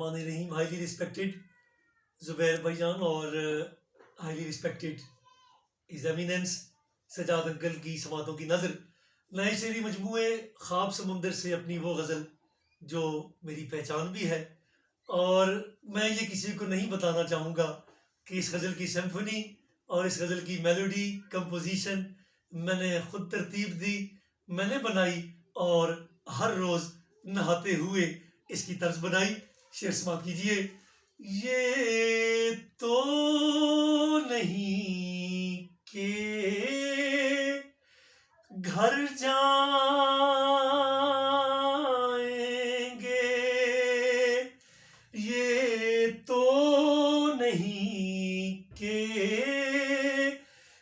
الرحمن الرحیم. Highly respected زبیر بھائی جان اور highly respected his eminence Sajjad uncle کی سماعتوں کی نظر نئے شعری مجموعے خواب سمندر سے اپنی وہ غزل جو میری پہچان بھی ہے، اور میں یہ کسی کو نہیں بتانا چاہوں گا کہ اس غزل کی سمفنی اور اس غزل کی میلوڈی کمپوزیشن میں نے خود ترتیب دی، میں نے بنائی، اور ہر روز نہاتے ہوئے اس کی طرز بنائی. شعر سماعت کیجیے. یہ تو نہیں کہ گھر جائیں گے، یہ تو نہیں کہ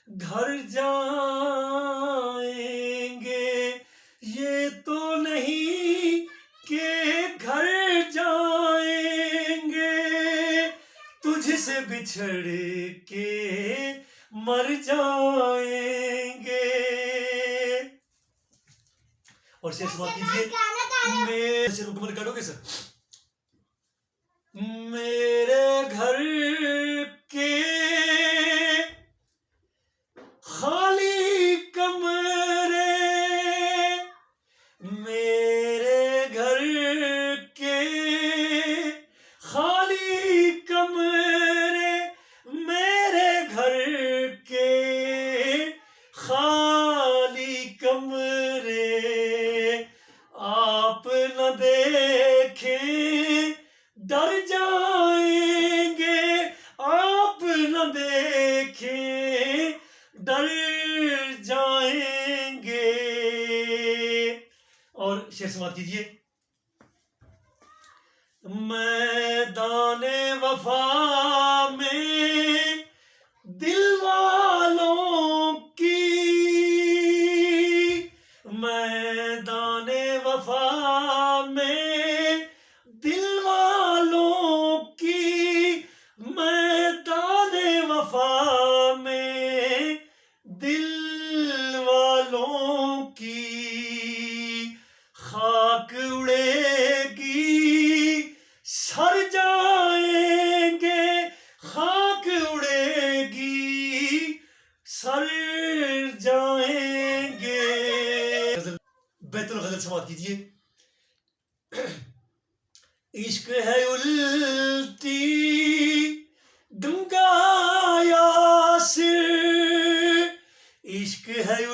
گھر جائیں گے، یہ تو نہیں کہ گھر جائیں گے، تجھ سے بچھڑ کے مر جائیں گے. اور شعر سماعت کیجیے. شعر مکمل کاٹو گے سر؟ میرے گھر کے خالی کمرے، میرے گھر کے خالی کمرے، میرے گھر کے خالی کمرے، آپ نہ دیکھیں ڈر جائیں گے، آپ نہ دیکھیں ڈر جائیں گے. اور شعر سماعت کیجیے. میدان وفا میں دل والوں کی، میدان وفا میں دل والوں کی، میدان وفا میں دل والوں کی، خاک اڑے گی سر جائیں گے، خاک اڑے گی سر جائیں گے. بیت الغزل سماعت کیجیے. عشق ہے الٹی گنگا یاسر، عشق ہے